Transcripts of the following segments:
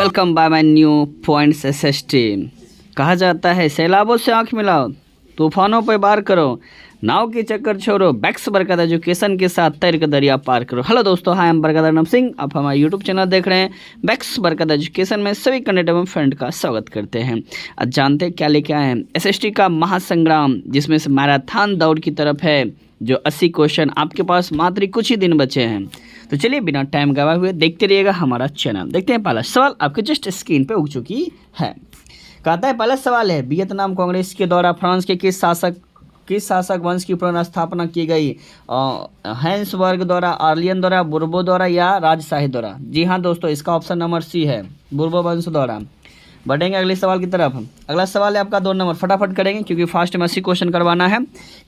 Welcome by my new points SST. कहा जाता है सैलाबों से आंख मिलाओ, तूफानों पर वार करो, नाव के चक्कर छोड़ो, बैक्स बरकत एजुकेशन के साथ तैर के दरिया पार करो। हेलो दोस्तों, हाय हम बरकत नम सिंह। आप हमारा यूट्यूब चैनल देख रहे हैं बैक्स बरकत एजुकेशन में सभी कैंडिडेट एवं फ्रेंड का स्वागत करते हैं। आज जानते हैं क्या लेके आए हैं। एसएसटी का महासंग्राम, जिसमें से मैराथन दौड़ की तरफ है, जो 80 क्वेश्चन आपके पास मात्र कुछ ही दिन बचे हैं। तो चलिए बिना टाइम गवाए हुए देखते रहिएगा हमारा चैनल। देखते हैं पहला सवाल आपके जस्ट स्क्रीन पे उग चुकी है। कहता है पहला सवाल है, वियतनाम कांग्रेस के द्वारा फ्रांस के किस शासक वंश की पुनर्स्थापना की गई? हैंसबर्ग द्वारा, आर्लियन द्वारा, बुर्बो द्वारा या राजशाही द्वारा? जी हाँ दोस्तों, इसका ऑप्शन नंबर सी है, बुर्बो वंश द्वारा। बढ़ेंगे अगले सवाल की तरफ। अगला सवाल है आपका 2 नंबर, फटाफट करेंगे क्योंकि फास्ट में 80 क्वेश्चन करवाना है।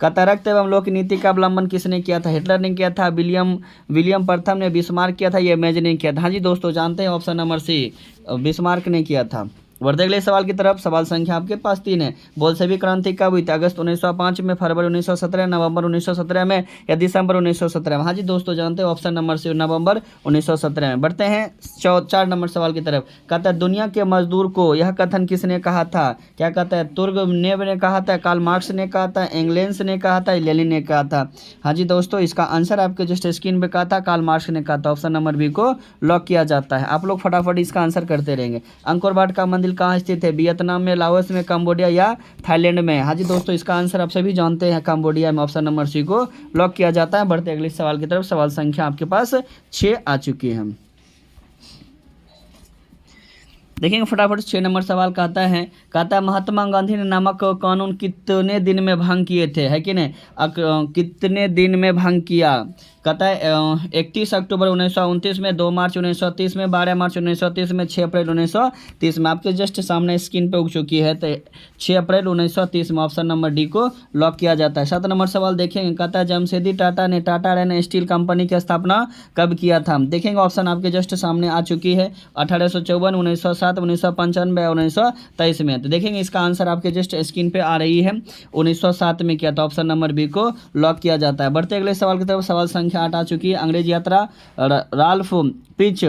कहता रक्त एवं लोक नीति का अवलंबन किसने किया था? हिटलर ने किया था, विलियम प्रथम ने, बिस्मार्क किया था, ये मेज ने किया था? हाँ जी दोस्तों, जानते हैं ऑप्शन नंबर सी, बिस्मार्क ने किया था। बढ़ते अगले सवाल की तरफ। सवाल संख्या आपके पास 3 है। बोल्शेविक क्रांति कब हुई थी? अगस्त 1905 में, फरवरी 1917, नवंबर 1917 में या दिसंबर 1917 में? हाँ जी दोस्तों, जानते हैं ऑप्शन नंबर सी, नवंबर 1917 में। बढ़ते हैं 4 नंबर सवाल की तरफ। कहता है दुनिया के मजदूर को यह कथन किसने कहा था? क्या कहता है? तुर्गनेव ने कहा था, कार्ल मार्क्स ने कहा था, एंगलेंस ने कहा था, लेनिन ने कहा था? हाँ जी दोस्तों, इसका आंसर आपके जस्ट स्क्रीन पे कहा था, कार्ल मार्क्स ने कहा था। ऑप्शन नंबर बी को लॉक किया जाता है। आप लोग फटाफट इसका आंसर करते रहेंगे। अंकोर वाट का मंदिर कहाँ स्थित है? वियतनाम में, लाओस में, कंबोडिया या थाईलैंड में? हाँ जी दोस्तों, इसका आंसर आप सभी जानते हैं, कंबोडिया में। ऑप्शन नंबर सी को लॉक किया जाता है। बढ़ते अगले सवाल की तरफ। सवाल संख्या आपके पास 6 आ चुकी है। देखेंगे फटाफट 6 नंबर सवाल कहता है महात्मा गांधी ने नमक कानून कितने दिन में भंग किए थे? है कि नहीं? कितने दिन में भंग किया? कहता है 31 अक्टूबर 1929 में, 2 मार्च 1930 में, 12 मार्च 1930 में, 6 अप्रैल 1930 में। आपके जस्ट सामने स्क्रीन पे उग चुकी है, तो 6 अप्रैल 1930 में। ऑप्शन नंबर डी को लॉक किया जाता है। 7 नंबर सवाल देखेंगे। कहता है जमशेदी टाटा ने टाटा रेन स्टील कंपनी की स्थापना कब किया था? देखेंगे ऑप्शन आपके जस्ट सामने आ चुकी है, 1854, 1907, 1995 या 1923 में। तो देखेंगे इसका आंसर आपके जस्ट स्क्रीन पे आ रही है, 1907 में किया था। ऑप्शन नंबर बी को लॉक किया जाता है। बढ़ते अगले सवाल की तरफ। सवाल संख्या 8 आ चुकी है। अंग्रेज यात्रा राल्फ पिच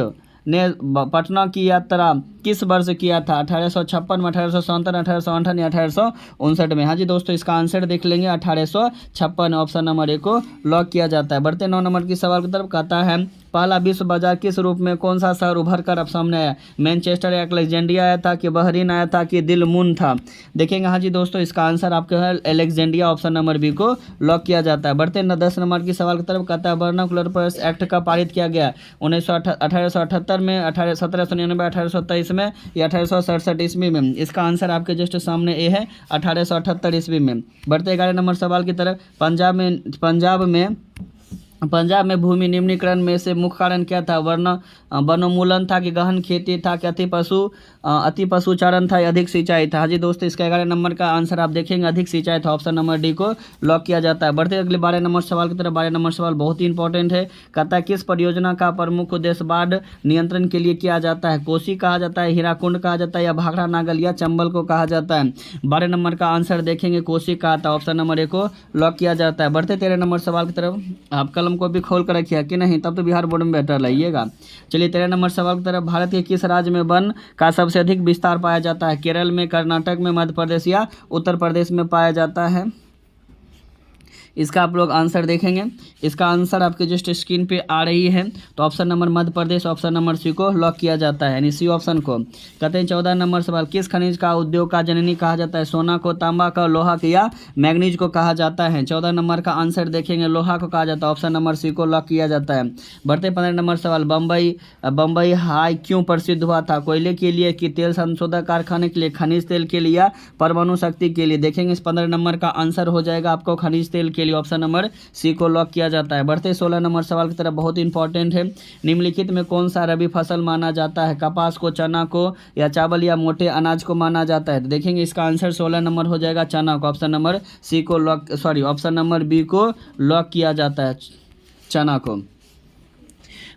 ने पटना की यात्रा किस वर्ष किया था? 1856 में, 1857, 1858 या 1859 में? हाँ जी दोस्तों, इसका आंसर देख लेंगे, 1856। ऑप्शन नंबर ए को लॉक किया जाता है। बढ़ते 9 नंबर की सवाल की तरफ। कहता है पहला विश्व बाजार किस रूप में, कौन सा शहर उभर कर अब सामने आया? मैनचेस्टर या अलेक्जेंड्रिया आया था, कि बहरीन आया था, कि दिलमुन था? देखेंगे हाँ जी दोस्तों, इसका आंसर आपके है अलेक्जेंड्रिया। ऑप्शन नंबर बी को लॉक किया जाता है। बढ़ते 10 नंबर की सवाल की तरफ। कहता है वर्नाकुलर प्रेस एक्ट का पारित किया गया 1878 में, 1799, 1823 में या 1867 ईस्वी में? इसका आंसर आपके जस्ट सामने ए है, 1878 ईस्वी में। बढ़ते 11 नंबर सवाल की तरफ। पंजाब में भूमि निम्नीकरण में से मुख्य कारण क्या था? वनोन्मूलन था, कि गहन खेती था, कि अति पशुचारण था, या अधिक सिंचाई था? हाँ जी दोस्तों, इसका 11 नंबर का आंसर आप देखेंगे, अधिक सिंचाई था। ऑप्शन नंबर डी को लॉक किया जाता है। बढ़ते अगले 12 नंबर सवाल की तरफ। 12 नंबर सवाल बहुत ही इंपॉर्टेंट है। कहता है किस परियोजना का प्रमुख उद्देश्य बाढ़ नियंत्रण के लिए किया जाता है? कोसी कहा जाता है, हीराकुंड कहा जाता है, या भाखड़ा नागल या चंबल को कहा जाता है? 12 नंबर का आंसर देखेंगे, कोसी कहा था। ऑप्शन नंबर ए को लॉक किया जाता है। बढ़ते 13 नंबर सवाल की तरफ। आप कलम को भी खोल कर रखिए कि नहीं, तब तो बिहार बोर्ड में बेटर लाइएगा। चलिए 13 नंबर सवाल की तरफ। भारत के किस राज्य में वन का सबसे अधिक विस्तार पाया जाता है? केरल में, कर्नाटक में, मध्य प्रदेश या उत्तर प्रदेश में पाया जाता है? इसका आप लोग आंसर देखेंगे। इसका आंसर आपके जस्ट स्क्रीन पे आ रही है, तो option number Madhya Pradesh, option number C को लॉक किया जाता है, यानी सी ऑप्शन को। कहते हैं 14 नंबर सवाल। किस खनिज का उद्योग का जननी कहा जाता है? सोना को, तांबा का, लोहा को या मैग्नीज को कहा जाता है? 14 नंबर का आंसर देखेंगे, लोहा को कहा जाता है। ऑप्शन नंबर सी को लॉक किया जाता है। बढ़ते 15 नंबर सवाल। बम्बई हाई क्यों प्रसिद्ध हुआ था? कोयले के लिए, कि तेल संशोधक कारखाने के लिए, खनिज तेल के लिए या परमाणु शक्ति के लिए? देखेंगे इस 15 नंबर का आंसर हो जाएगा आपको खनिज तेल के लिए। ऑप्शन नंबर सी को लॉक किया जाता है। बढ़ते 16 नंबर सवाल की तरफ। बहुत इंपॉर्टेंट है। निम्नलिखित में कौन सा रबी फसल माना जाता है? कपास को, चना को, या चावल या मोटे अनाज को माना जाता है? तो देखेंगे इसका आंसर 16 नंबर हो जाएगा, चना को। ऑप्शन नंबर सी को ऑप्शन नंबर बी को लॉक किया जाता है, चना को।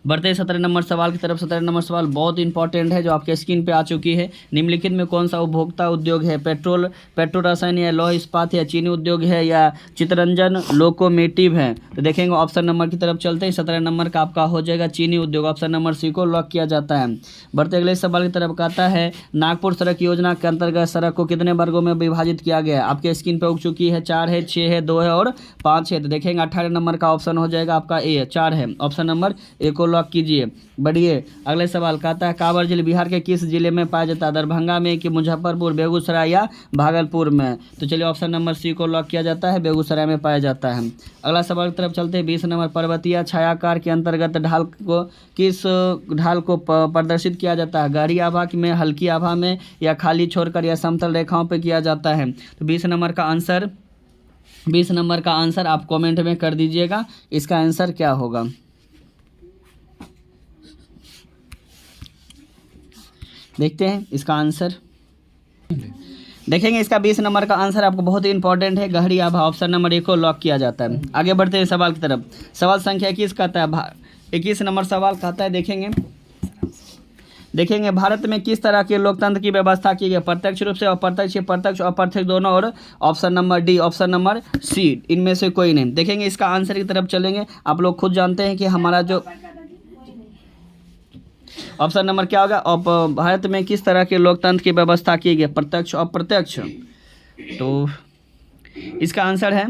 बढ़ते हैं 17 नंबर सवाल की तरफ। 17 नंबर सवाल बहुत इंपॉर्टेंट है जो आपके स्क्रीन पे आ चुकी है। निम्नलिखित में कौन सा उपभोक्ता उद्योग है? पेट्रोल रसायन या लौह इस्पात या चीनी उद्योग है या चित्ररंजन लोकोमोटिव है? तो देखेंगे ऑप्शन नंबर की तरफ चलते हैं। 17 नंबर का आपका हो जाएगा चीनी उद्योग। ऑप्शन नंबर सी को लॉक किया जाता है। बढ़ते अगले सवाल की तरफ कहता है नागपुर सड़क योजना के अंतर्गत सड़क को कितने वर्गों में विभाजित किया गया है? आपके स्क्रीन पे उग चुकी है। 4 है, 6 है, 2 है और 5 है। तो देखेंगे 18 नंबर का ऑप्शन हो जाएगा आपका ए, 4 है। ऑप्शन नंबर ए को लॉक कीजिए। बढ़िए अगले सवाल कहता है कांवर झील बिहार के किस जिले में पाया जाता है? दरभंगा में कि मुजफ्फरपुर, बेगूसराय या भागलपुर में? तो चलिए ऑप्शन नंबर सी को लॉक किया जाता है, बेगूसराय में पाया जाता है। अगला सवाल की तरफ चलते हैं। 20 नंबर पर्वतीय छायाकार के अंतर्गत ढाल को किस ढाल को प्रदर्शित किया जाता है? गहरी आभा में, हल्की आभा में या खाली छोड़कर या समतल रेखाओं पर किया जाता है? तो 20 नंबर का आंसर आप कमेंट में कर दीजिएगा। इसका आंसर क्या होगा? देखते हैं इसका आंसर। देखेंगे इसका 20 नंबर का आंसर आपको बहुत ही इंपॉर्टेंट है, गहरी आभा। ऑप्शन नंबर ए को लॉक किया जाता है। आगे बढ़ते हैं सवाल की तरफ। सवाल संख्या 21 कहता है 21 नंबर सवाल कहता है देखेंगे भारत में किस तरह के लोकतंत्र की व्यवस्था की गई? प्रत्यक्ष रूप से, अप्रत्यक्ष, प्रत्यक्ष, अप्रत्यक्ष दोनों और option number D, option number C, इनमें से कोई नहीं। देखेंगे इसका आंसर की तरफ चलेंगे। आप लोग खुद जानते हैं कि हमारा जो ऑप्शन नंबर क्या होगा? भारत में किस तरह के लोकतंत्र की व्यवस्था की गई? प्रत्यक्ष, अप्रत्यक्ष। तो इसका आंसर है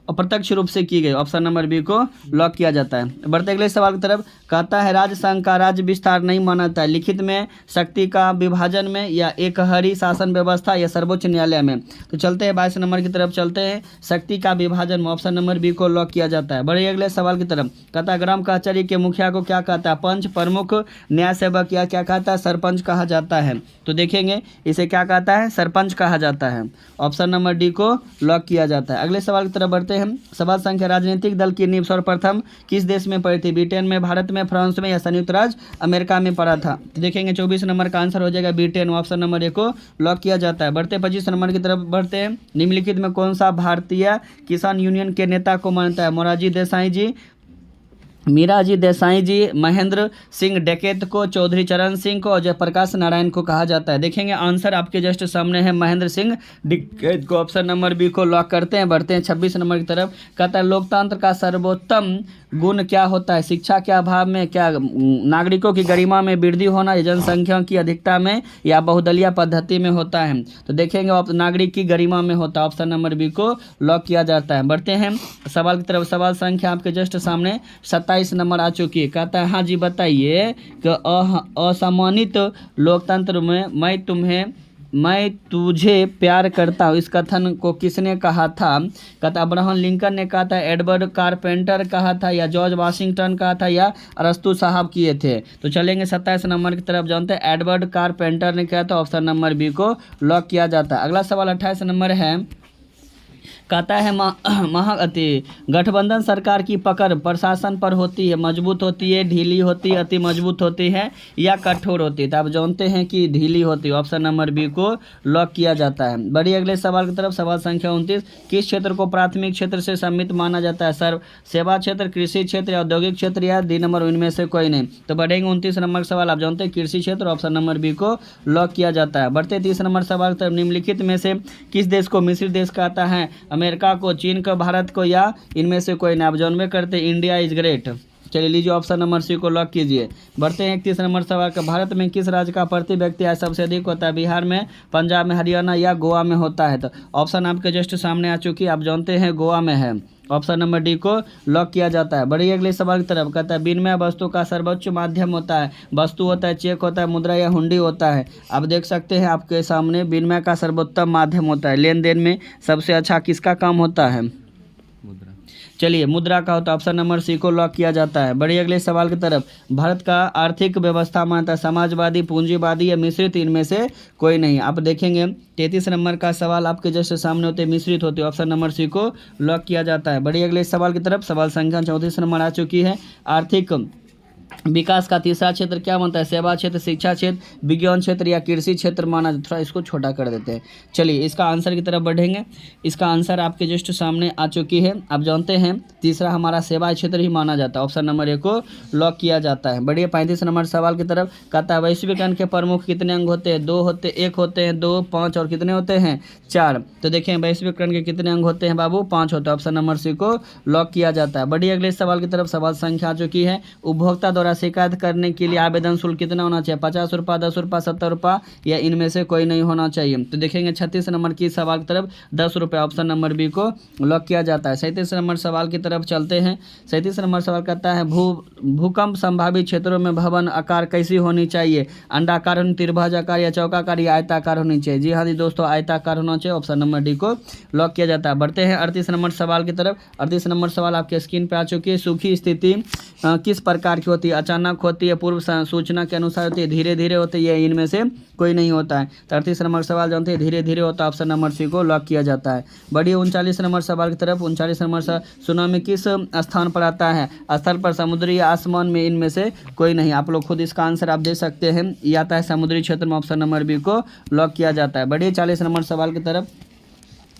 अप्रत्यक्ष रूप से की गई। ऑप्शन नंबर बी को लॉक किया जाता है। बढ़ते अगले सवाल की तरफ कहता है राज्य संघ का राज्य विस्तार नहीं माना जाता है। लिखित में, शक्ति का विभाजन में या एकहरी शासन व्यवस्था या सर्वोच्च न्यायालय में? तो चलते हैं 22 नंबर की तरफ चलते हैं। शक्ति का विभाजन में ऑप्शन नंबर बी को लॉक किया जाता है। बढ़िए अगले सवाल की तरफ कहता है ग्राम कचहरी के मुखिया को क्या कहता है? पंच, प्रमुख, न्याय सेवक या क्या कहता है? सरपंच कहा जाता है। तो देखेंगे इसे क्या कहता है? सरपंच कहा जाता है। ऑप्शन नंबर डी को लॉक किया जाता है। अगले सवाल की तरफ बढ़ते हम। सवाल संख्या राजनीतिक दल की नींव सर्वप्रथम किस देश में पड़ी थी? ब्रिटेन में, भारत में, फ्रांस में या संयुक्त राज्य अमेरिका में पड़ा था? तो देखेंगे 24 नंबर का आंसर हो जाएगा ब्रिटेन। ऑप्शन नंबर ए को लॉक किया जाता है। बढ़ते 25 नंबर की तरफ बढ़ते हैं। निम्नलिखित में कौन सा भारतीय किसान यूनियन के नेता को मानता है? मोरारजी देसाई जी, मीराजी देसाई जी, महेंद्र सिंह डकैत को, चौधरी चरण सिंह को और जयप्रकाश नारायण को कहा जाता है? देखेंगे आंसर आपके जस्ट सामने है, महेंद्र सिंह डकैत को। ऑप्शन नंबर बी को लॉक करते हैं। बढ़ते हैं 26 नंबर की तरफ। कहता है लोकतंत्र का सर्वोत्तम गुण क्या होता है? शिक्षा के अभाव में, क्या नागरिकों की गरिमा में वृद्धि होना, जनसंख्या की अधिकता में या बहुदलीय पद्धति में होता है? तो देखेंगे नागरिक की गरिमा में होता है। ऑप्शन नंबर बी को लॉक किया जाता है। बढ़ते हैं सवाल की तरफ। सवाल संख्या आपके जस्ट सामने 27 नंबर आ चुकी है। कहता है हाँ जी बताइए कि असम्मानित लोकतंत्र में मैं तुझे प्यार करता हूँ इस कथन को किसने कहा था? कहता अब्राहम लिंकन ने कहा था, एडवर्ड कारपेंटर कहा था या जॉर्ज वाशिंगटन कहा था या अरस्तु साहब किए थे? तो चलेंगे 27 नंबर की तरफ जानते हैं। एडवर्ड कारपेंटर ने कहा था। ऑप्शन नंबर बी को लॉक किया जाता है। अगला सवाल 28 नंबर है। कहता है गठबंधन सरकार की पकड़ प्रशासन पर होती है, मजबूत होती है, ढीली होती है, अति मजबूत होती है या कठोर होती है? तो आप जानते हैं कि ढीली होती है। ऑप्शन नंबर बी को लॉक किया जाता है। बढ़िए अगले सवाल की तरफ। सवाल संख्या 29। किस क्षेत्र को प्राथमिक क्षेत्र से सम्मिलित माना जाता है? सेवा क्षेत्र, कृषि क्षेत्र या औद्योगिक क्षेत्र या डी नंबर इनमें से कोई नहीं? तो बढ़ेंगे 29 नंबर सवाल। आप जानते हैं कृषि क्षेत्र। ऑप्शन नंबर बी को लॉक किया जाता है। बढ़ते 30 नंबर सवाल की तरफ। निम्नलिखित में से किस देश को मिश्रित देश कहता है? अमेरिका को, चीन को, भारत को या इनमें से कोई नहीं? आप जानबे करते इंडिया इज ग्रेट। चलिए लीजिए ऑप्शन नंबर सी को लॉक कीजिए। बढ़ते हैं 31 नंबर सवाल का। भारत में किस राज्य का प्रति व्यक्ति आय सबसे अधिक होता है? बिहार में, पंजाब में, हरियाणा या गोवा में होता है? तो ऑप्शन आपके जस्ट सामने आ चुकी है। आप जानते हैं गोवा में है। ऑप्शन नंबर डी को लॉक किया जाता है। बढ़िए अगले सवाल की तरफ। कहता है विनिमय वस्तु का सर्वोच्च माध्यम होता है? वस्तु होता है, चेक होता है, मुद्रा या हुंडी होता है? आप देख सकते हैं आपके सामने विनिमय का सर्वोत्तम माध्यम होता है। लेन देन में सबसे अच्छा किसका काम होता है? चलिए मुद्रा का होता है। ऑप्शन नंबर सी को लॉक किया जाता है। बढ़िए अगले सवाल की तरफ। भारत का आर्थिक व्यवस्था मानता है समाजवादी, पूंजीवादी या मिश्रित? इनमें से कोई नहीं। आप देखेंगे 33 नंबर का सवाल आपके जैसे सामने होते मिश्रित होते। ऑप्शन नंबर सी को लॉक किया जाता है। बढ़िए अगले सवाल की तरफ। सवाल संख्या 34 नंबर आ चुकी है। विकास का तीसरा क्षेत्र क्या बनता है? सेवा क्षेत्र, शिक्षा क्षेत्र, विज्ञान क्षेत्र या कृषि क्षेत्र माना। थोड़ा इसको छोटा कर देते हैं। चलिए इसका आंसर की तरफ बढ़ेंगे। इसका आंसर आपके जस्ट सामने आ चुकी है। आप जानते हैं तीसरा हमारा सेवा क्षेत्र ही माना जाता है। ऑप्शन नंबर 1 को लॉक किया जाता है। बढ़िए 35 नंबर सवाल की तरफ। कहता है वैश्वीकरण के प्रमुख कितने अंग होते हैं? 2 होते, 1 होते हैं, 2, 5 और कितने होते हैं? 4। तो देखें वैश्वीकरण के कितने अंग होते हैं बाबू? 5 होते हैं। ऑप्शन नंबर सी को लॉक किया जाता है। बढ़िए अगले सवाल की तरफ। सवाल संख्या आ चुकी है। उपभोक्ता द्वारा शिकायत करने के लिए आवेदन शुल्क कितना होना चाहिए? 50 रुपये, 10 रुपये, 70 रुपये या इनमें से कोई नहीं होना चाहिए। तो देखेंगे 36 नंबर की सवाल की तरफ 10 रुपये। ऑप्शन नंबर बी को लॉक किया जाता है। 37 नंबर सवाल की तरफ चलते हैं। 37 नंबर सवाल कहता है भूकंप संभावित क्षेत्रों में भवन आकार कैसी होनी चाहिए? अंडाकार, त्रिभुज आकार या चौकाकार या आयताकार होनी चाहिए? जी हाँ जी दोस्तों, आयताकार होना चाहिए। ऑप्शन नंबर डी को लॉक किया जाता है। बढ़ते हैं 38 नंबर सवाल की तरफ। 38 नंबर सवाल आपके स्क्रीन पे आ चुकी है। सूखी स्थिति किस प्रकार की होती है? अचानक होती है, पूर्व सूचना के अनुसार होती है, धीरे धीरे होती है, इनमें से कोई नहीं होता है। 38 नंबर सवाल जानते हैं धीरे धीरे होता है। ऑप्शन नंबर सी को लॉक किया जाता है। बढ़िए 39 नंबर सवाल की तरफ। 39 नंबर सुनामी किस स्थान पर आता है? स्थल पर, समुद्री या आसमान में? इनमें से कोई नहीं। आप लोग खुद इसका आंसर आप दे सकते हैं। ये आता है समुद्री क्षेत्र में। ऑप्शन नंबर बी को लॉक किया जाता है। बढ़िए 40 नंबर सवाल की तरफ।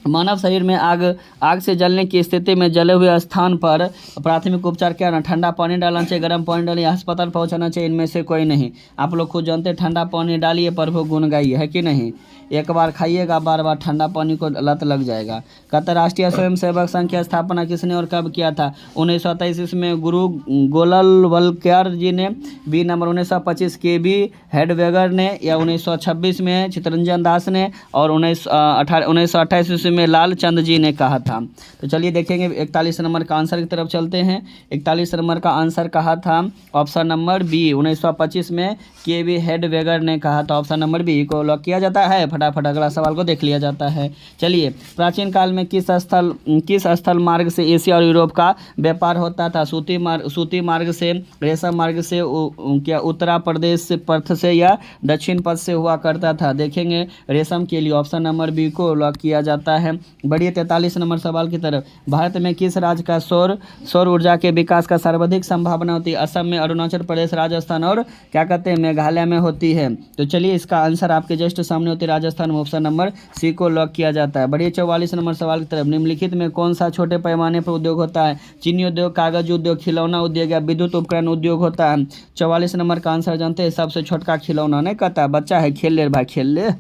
मानव शरीर में आग से जलने की स्थिति में जले हुए स्थान पर प्राथमिक उपचार क्या है? ठंडा पानी डालना चाहिए, गर्म पानी डालिए, अस्पताल पहुंचाना चाहिए? इनमें से कोई नहीं। आप लोग खुद जानते हैं ठंडा पानी डालिए, प्रभु गुण गाइए, है कि नहीं? एक बार खाइएगा, बार बार ठंडा पानी को लत लग जाएगा। कहता राष्ट्रीय स्वयंसेवक संघ की स्थापना किसने और कब किया था? 1923 में गुरु गोलवलकर जी ने। बी नंबर 1925 KB हेडवेगर ने, या 1926 में चित्तरंजन दास ने, और 1928 में लालचंद जी ने कहा था। तो चलिए देखेंगे 41 नंबर का आंसर की तरफ चलते हैं। 41 नंबर का आंसर कहा था ऑप्शन नंबर बी, 1925 में KB हेडवेगर ने कहा था। ऑप्शन नंबर बी को लॉक किया जाता है। फटाफट अगला सवाल को देख लिया जाता है। चलिए प्राचीन काल में किस स्थल मार्ग से एशिया और यूरोप का व्यापार होता था? सूती मार्ग से, रेशम मार्ग से, क्या उत्तर प्रदेश से पथ से या दक्षिण पथ से हुआ करता था? देखेंगे रेशम के लिए। ऑप्शन नंबर बी को लॉक किया जाता है। बढ़िए 43 नंबर सवाल की तरफ। भारत में किस राज्य का सौर ऊर्जा के विकास का सर्वाधिक संभावना होती है? असम में, अरुणाचल प्रदेश, राजस्थान और क्या कहते हैं मेघालय में होती है। तो चलिए इसका आंसर आपके जस्ट सामने होती है राजस्थान में। ऑप्शन नंबर सी को लॉक किया जाता है। बढ़िए 44 नंबर सवाल की तरफ। निम्नलिखित में कौन सा छोटे पैमाने पर उद्योग होता है? चीनी उद्योग, कागज उद्योग, खिलौना उद्योग या विद्युत उपकरण उद्योग होता है? 44 नंबर का आंसर जानते हैं सबसे छोटका खिलौना। नहीं कहता बच्चा है, खेल ले भाई खेल ले।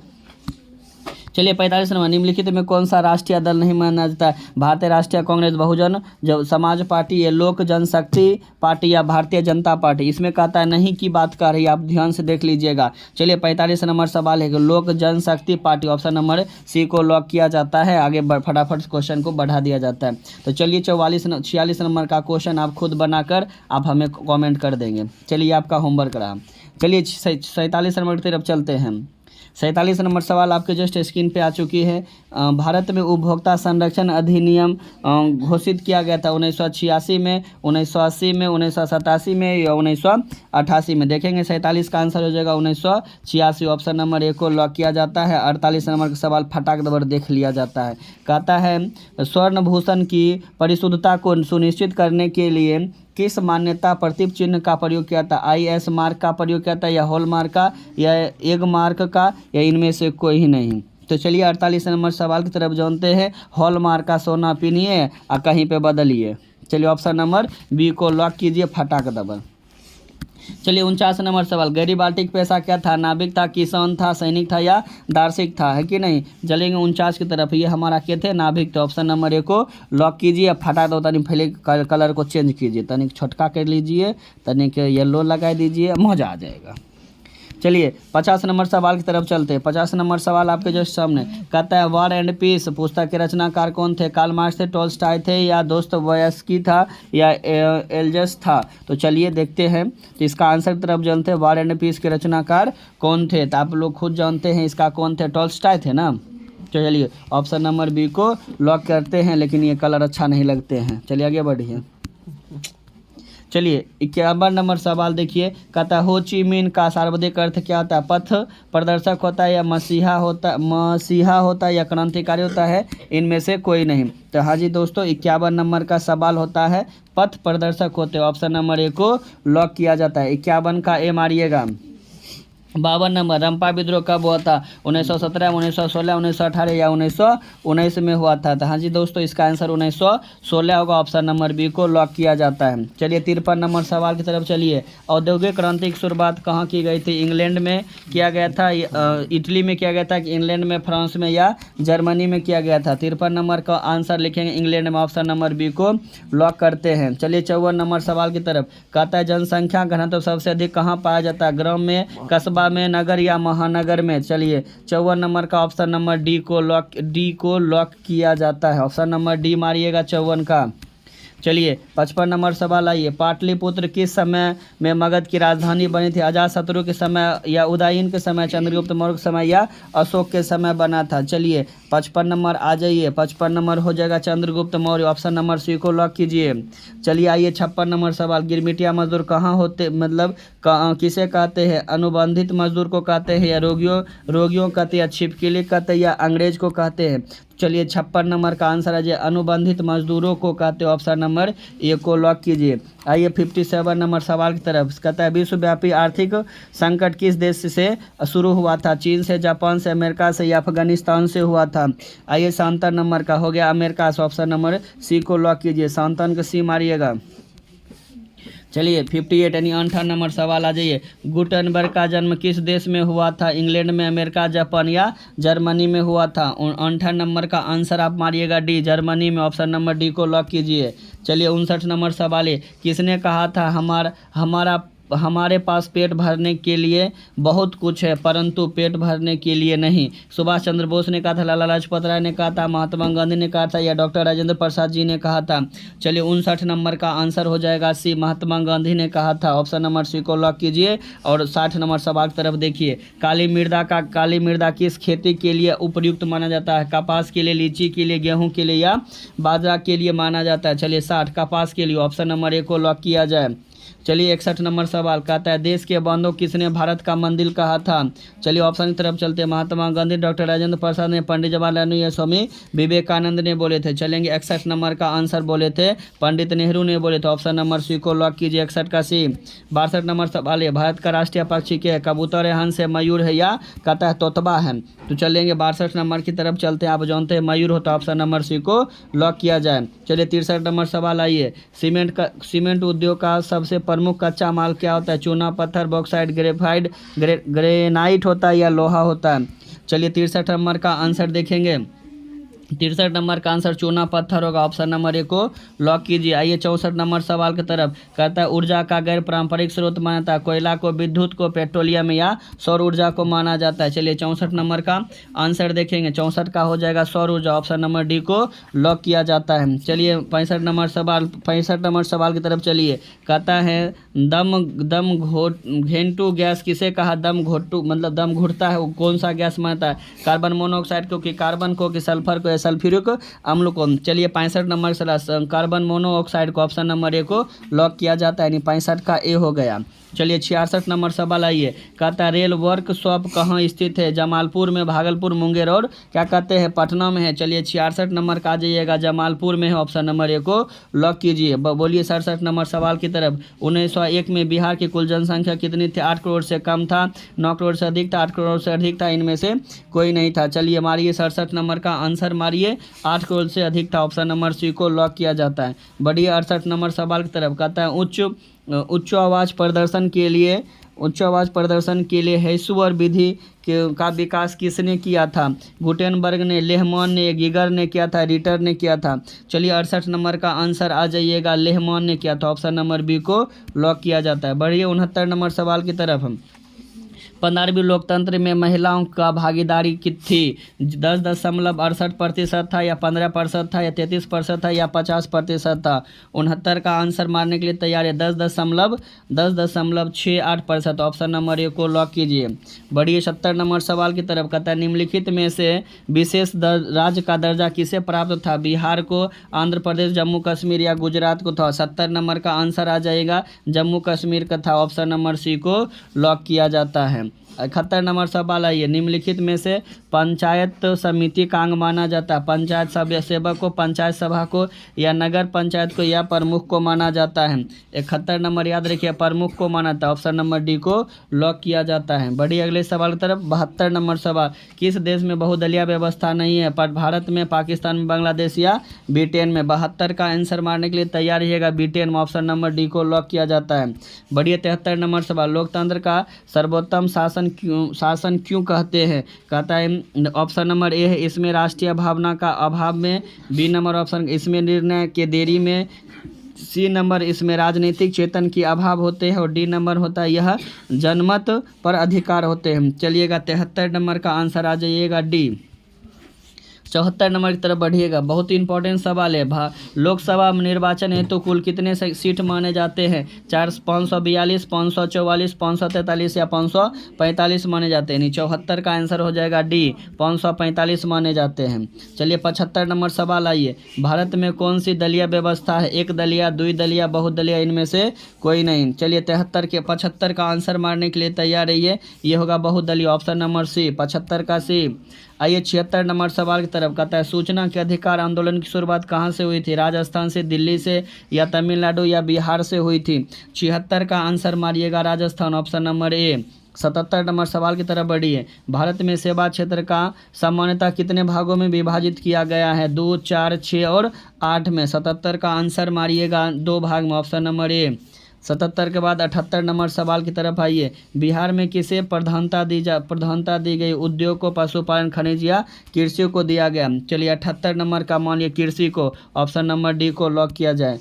चलिए 45 नंबर। निम्नलिखित में कौन सा राष्ट्रीय दल नहीं माना जाता है? भारतीय राष्ट्रीय कांग्रेस, बहुजन समाज पार्टी, ये लोक जनशक्ति पार्टी या भारतीय जनता पार्टी? इसमें कहता है नहीं की बात कर रही है, आप ध्यान से देख लीजिएगा। चलिए 45 नंबर सवाल है कि लोक जनशक्ति पार्टी। ऑप्शन नंबर सी को लॉक किया जाता है। आगे फटाफट क्वेश्चन को बढ़ा दिया जाता है। तो चलिए 46 नंबर का क्वेश्चन आप खुद बनाकर आप हमें कॉमेंट कर देंगे। चलिए आपका होमवर्क रहा। चलिए 47 नंबर की तरफ चलते हैं। 47 नंबर सवाल आपके जस्ट स्क्रीन पे आ चुकी है। भारत में उपभोक्ता संरक्षण अधिनियम घोषित किया गया था 1986 में, 1980 में, 1987 में या 1988 में? देखेंगे 47 का आंसर हो जाएगा 1986। ऑप्शन नंबर 1 को लॉक किया जाता है। 48 नंबर का सवाल फटाक दबर देख लिया जाता है। कहता है स्वर्ण भूषण की परिशुद्धता को सुनिश्चित करने के लिए किस मान्यता प्रतीक चिन्ह का प्रयोग किया था? IS मार्क का प्रयोग किया था, या हॉल मार्क का, या एग मार्क का, या इनमें से कोई ही नहीं? तो चलिए 48 नंबर सवाल की तरफ जानते हैं। हॉल मार्क का सोना पीनिए और कहीं पे बदलिए। चलिए ऑप्शन नंबर बी को लॉक कीजिए फटाक दबर। चलिए 49 नंबर सवाल। गैरिबाल्टिक पेशा क्या था? नाविक था, किसान था, सैनिक था या दार्शनिक था? है कि नहीं? चलेंगे 49 की तरफ। ये हमारा क्या थे? नाविक थे। ऑप्शन नंबर 1 को लॉक कीजिए। फटा दो तनिक पहले कलर को चेंज कीजिए, तनिक छोटका कर लीजिए, तनिक येलो लगा दीजिए, मजा आ जाएगा। चलिए 50 नंबर सवाल की तरफ चलते हैं। 50 नंबर सवाल आपके जस्ट सामने कहता है वॉर एंड पीस पुस्तक के रचनाकार कौन थे? कार्ल मार्क्स थे, टॉल्स्टॉय थे, या दोस्तोयेव्स्की था, या एल्जस था? तो चलिए देखते हैं। तो इसका आंसर की तरफ जानते हैं वॉर एंड पीस के रचनाकार कौन थे? तो आप लोग खुद जानते हैं इसका कौन थे? टॉल्स्टॉय थे ना। तो चलिए ऑप्शन नंबर बी को लॉक करते हैं, लेकिन ये कलर अच्छा नहीं लगते हैं। चलिए आगे बढ़िए। चलिए 51 नंबर सवाल देखिए, कहता है हो ची मिन का शाब्दिक अर्थ क्या होता है? पथ प्रदर्शक होता है, या मसीहा होता है, या क्रांतिकारी होता है, इनमें से कोई नहीं। तो हाँ जी दोस्तों, 51 नंबर का सवाल होता है पथ प्रदर्शक होते हैं। ऑप्शन नंबर ए को लॉक किया जाता है। 51 का ए मारिएगा। 52 नंबर, रंपा विद्रोह कब हुआ था? 1917, 1916, 1918 या 1919 में हुआ था। तो हाँ जी दोस्तों, इसका आंसर 1916 होगा। ऑप्शन नंबर बी को लॉक किया जाता है। चलिए 53 नंबर सवाल की तरफ चलिए। औद्योगिक क्रांति की शुरुआत कहाँ की गई थी? इंग्लैंड में किया गया था, इटली में किया गया था, कि इंग्लैंड में, फ्रांस में, या जर्मनी में किया गया था? 53 नंबर का आंसर लिखेंगे इंग्लैंड में। ऑप्शन नंबर बी को लॉक करते हैं। चलिए 54 नंबर सवाल की तरफ, कहता है जनसंख्या घनत्व सबसे अधिक कहाँ पाया जाता है? ग्राम में, कस्बा में, नगर या महानगर में? चलिए 54 नंबर का ऑप्शन नंबर डी को लॉक किया जाता है। ऑप्शन नंबर डी मारिएगा 54 का। चलिए 55 नंबर सवाल आइए, पाटलिपुत्र किस समय में मगध की राजधानी बनी थी? अजातशत्रु के समय, या उदयन के समय, चंद्रगुप्त मौर्य के समय, या अशोक के समय बना था? चलिए 55 नंबर आ जाइए। 55 नंबर हो जाएगा Chandragupta Maurya. Option number C को लॉक कीजिए। चलिए आइए 56 नंबर सवाल, गिरमिटिया मजदूर कहाँ होते, मतलब किसे कहते हैं? अनुबंधित मजदूर को कहते हैं, या रोगियों कहते हैं, या छिपकली कहते हैं, या अंग्रेज को कहते हैं? चलिए 56 नंबर का आंसर है अनुबंधित मजदूरों को कहते हैं। ऑप्शन नंबर ए को लॉक कीजिए। आइए 57 नंबर सवाल की तरफ, कहता है विश्वव्यापी आर्थिक संकट किस देश से शुरू हुआ था? चीन से, जापान से, अमेरिका से, या अफगानिस्तान से हुआ था? आइए 57 नंबर का हो गया अमेरिका से। ऑप्शन नंबर सी को लॉक कीजिए। 57 का सी मारिएगा। चलिए 58 यानी 58 नंबर सवाल आ जाइए, गुटनबर्ग का जन्म किस देश में हुआ था? इंग्लैंड में, अमेरिका, जापान, या जर्मनी में हुआ था? 58 नंबर का आंसर आप मारिएगा डी, जर्मनी में। ऑप्शन नंबर डी को लॉक कीजिए। चलिए 59 नंबर सवाल है, किसने कहा था हमारे पास पेट भरने के लिए बहुत कुछ है, परंतु पेट भरने के लिए नहीं? सुभाष चंद्र बोस ने कहा था, लाला लाजपत राय ने कहा था, महात्मा गांधी ने कहा था, या डॉक्टर राजेंद्र प्रसाद जी ने कहा था? चलिए 59 नंबर का आंसर हो जाएगा सी, महात्मा गांधी ने कहा था। ऑप्शन नंबर सी को लॉक कीजिए। और 60 नंबर सवाल की तरफ देखिए, काली मृदा किस खेती के लिए उपयुक्त माना जाता है? कपास के लिए, लीची के लिए, गेहूँ के लिए, या बाजरा के लिए माना जाता है? चलिए 60 कपास के लिए। ऑप्शन नंबर ए को लॉक किया जाए। चलिए 61 नंबर सवाल, कहता है देश के बंधु किसने भारत का मंदिर कहा था? चलिए ऑप्शन की तरफ चलते हैं, महात्मा गांधी, डॉक्टर राजेंद्र प्रसाद ने, पंडित जवाहरलाल नेहरू, या स्वामी विवेकानंद ने बोले थे? चलेंगे 61 नंबर का आंसर बोले थे पंडित नेहरू ने बोले थे। ऑप्शन नंबर सी को लॉक कीजिए, 61 का सी। 62 नंबर सवाल है, भारत का राष्ट्रीय पक्षी क्या है? कबूतर है, हंस है, मयूर है, या कहता है तोतबा है? तो चलेंगे 62 नंबर की तरफ चलते हैं। आप जानते हैं मयूर होता। ऑप्शन नंबर सी को लॉक किया जाए। चलिए 63 नंबर सवाल आइए, सीमेंट उद्योग का सबसे प्रमुख कच्चा माल क्या होता है? चूना, पत्थर, बॉक्साइट, ग्रेनाइट होता है, या लोहा होता है? चलिए 63 नंबर का आंसर देखेंगे। 63 नंबर का आंसर चूना पत्थर होगा। ऑप्शन नंबर ए को लॉक कीजिए। आइए 64 नंबर सवाल की तरफ, कहता है ऊर्जा का गैर पारंपरिक स्रोत माना जाता है? कोयला को, विद्युत को, पेट्रोलियम, या सौर ऊर्जा को माना जाता है? चलिए 64 नंबर का आंसर देखेंगे। 64 का हो जाएगा सौर ऊर्जा। ऑप्शन नंबर डी को लॉक किया जाता है। चलिए 65 नंबर सवाल की तरफ चलिए, कहता है घेंटू गैस किसे कहा? दम घुटता है, वो कौन सा गैस मानता है? कार्बन मोनोऑक्साइड को, कि कार्बन को, कि सल्फर को, सल्फ्यूरिक अम्ल को? चलिए 65 नंबर कार्बन मोनोऑक्साइड को। ऑप्शन नंबर ए को लॉक किया जाता है, यानी 65 का ए हो गया। चलिए 66 नंबर सवाल आइए, कहता है रेल वर्कशॉप कहाँ स्थित है? जमालपुर में, भागलपुर, मुंगेर, और क्या कहते हैं पटना में है? चलिए 66 नंबर का आ जाइएगा, जमालपुर में है। ऑप्शन नंबर ए को लॉक कीजिए। बोलिए 67 नंबर सवाल की तरफ, 1901 में बिहार की कुल जनसंख्या कितनी थी? 8 करोड़ से कम था, 9 करोड़ से अधिक था, 8 करोड़ से अधिक था, इनमें से कोई नहीं था? चलिए मारिए 67 नंबर का आंसर मारिए, 8 करोड़ से अधिक था। ऑप्शन नंबर सी को लॉक किया जाता है। बढ़िए 68 नंबर सवाल की तरफ, कहता है उच्च आवाज़ प्रदर्शन के लिए हेसुअर विधि का विकास किसने किया था? गुटेनबर्ग ने, लेहमान ने, गीगर ने किया था, रिटर ने किया था? चलिए 68 नंबर का आंसर आ जाइएगा, लेहमान ने किया था। ऑप्शन नंबर बी को लॉक किया जाता है। बढ़िए 69 नंबर सवाल की तरफ, 15वीं लोकतंत्र में महिलाओं का भागीदारी थी 10.68% था या 15% था या 33% था या 50% था। 69 का आंसर मारने के लिए तैयार है 10.68%। ऑप्शन नंबर ए को लॉक कीजिए। बढ़िए 70 नंबर सवाल की तरफ। कहता है निम्नलिखित में से विशेष राज्य का दर्जा किसे प्राप्त था? बिहार को, आंध्र प्रदेश, जम्मू कश्मीर या गुजरात को था। 70 नंबर का आंसर आ जाएगा जम्मू कश्मीर का था। ऑप्शन नंबर सी को लॉक किया जाता है। 71 नंबर सवाल आइए। निम्नलिखित में से पंचायत समिति का अंग माना जाता है? पंचायत सेवक को, पंचायत सभा को या नगर पंचायत को या प्रमुख को माना जाता है? 71 नंबर याद रखिए प्रमुख को माना था। ऑप्शन नंबर डी को लॉक किया जाता है। बढ़िए अगले सवाल की तरफ। 72 नंबर सवाल। किस देश में बहुदलीय व्यवस्था नहीं है? पर भारत में, पाकिस्तान में, बांग्लादेश या ब्रिटेन में? 72 का आंसर मारने के लिए तैयार रहिएगा ब्रिटेन में। ऑप्शन नंबर डी को लॉक किया जाता है। बढ़िए 73 नंबर सवाल। लोकतंत्र का सर्वोत्तम शासन क्यों कहते हैं? कहता है ऑप्शन नंबर ए है इसमें राष्ट्रीय भावना का अभाव में, बी नंबर ऑप्शन इसमें निर्णय के देरी में, सी नंबर इसमें राजनीतिक चेतन की अभाव होते हैं और डी नंबर होता है यह जनमत पर अधिकार होते हैं। चलिएगा 73 नंबर का आंसर आ जाइएगा डी। 74 नंबर की तरफ बढ़िएगा। बहुत ही इंपॉर्टेंट सवाल है। लोकसभा निर्वाचन हेतु कुल कितने सीट माने जाते हैं? 542, 544, 543 या 545 माने जाते हैं। 74 का आंसर हो जाएगा डी 545 माने जाते हैं। चलिए 75 नंबर सवाल आइए। भारत में कौन सी दलीय व्यवस्था है? एक दलीय, द्विदलीय, बहुदलीय, इनमें से कोई नहीं। चलिए 75 का आंसर मारने के लिए तैयार रहिए। ये होगा बहुदलीय। ऑप्शन नंबर सी 75 का सी। आइए 76 नंबर सवाल की तरफ। कहता है सूचना के अधिकार आंदोलन की शुरुआत कहाँ से हुई थी? राजस्थान से, दिल्ली से या तमिलनाडु या बिहार से हुई थी? 76 का आंसर मारिएगा Rajasthan. Option number A. 77 number सवाल की तरफ बढ़िए। भारत में सेवा क्षेत्र का सामान्यतः कितने भागों में विभाजित किया गया है? 2, 4, 6 और 8 में। 77 का आंसर मारिएगा 2 भाग में। Option number A. 77 के बाद 78 नंबर सवाल की तरफ आइए। बिहार में किसे प्रधानता दी गई? उद्योग को, पशुपालन, खनिज या कृषि को दिया गया? चलिए 78 नंबर का मानिए कृषि को। ऑप्शन नंबर डी को लॉक किया जाए।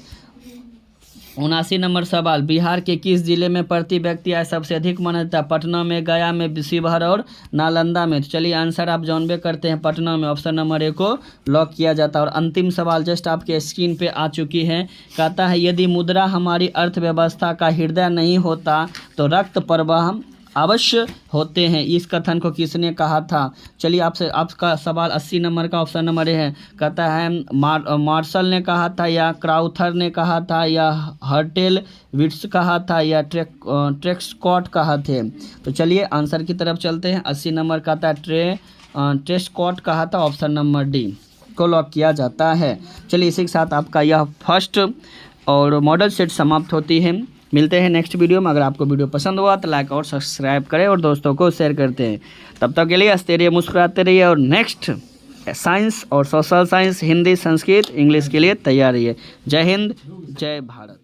79 नंबर सवाल। बिहार के किस जिले में प्रति व्यक्ति आय सबसे अधिक माना जाता है? पटना में, गया में, शिवहर और नालंदा में? तो चलिए आंसर आप जानबे करते हैं पटना में। ऑप्शन नंबर ए को लॉक किया जाता है। और अंतिम सवाल जस्ट आपके स्क्रीन पे आ चुकी है। कहता है यदि मुद्रा हमारी अर्थव्यवस्था का हृदय नहीं होता तो रक्त प्रवाह अवश्य होते हैं। इस कथन को किसने कहा था? चलिए आपका सवाल 80 नंबर का। ऑप्शन नंबर ए है। कहता है मार्शल ने कहा था या क्राउथर ने कहा था या हर्टेल विट्स कहा था या ट्रेस्कॉट कहा थे? तो चलिए आंसर की तरफ चलते हैं। 80 नंबर का था ट्रेस्कॉट कहा था। ऑप्शन नंबर डी को लॉक किया जाता है। चलिए इसी के साथ आपका यह फर्स्ट और मॉडल सेट समाप्त होती है। मिलते हैं नेक्स्ट वीडियो में। अगर आपको वीडियो पसंद हुआ तो लाइक और सब्सक्राइब करें और दोस्तों को शेयर करते हैं। तब तक के लिए हंसते रहिए, मुस्कुराते रहिए और नेक्स्ट साइंस और social science, Hindi, Sanskrit, English के लिए तैयार रहिए। जय हिंद, जय भारत।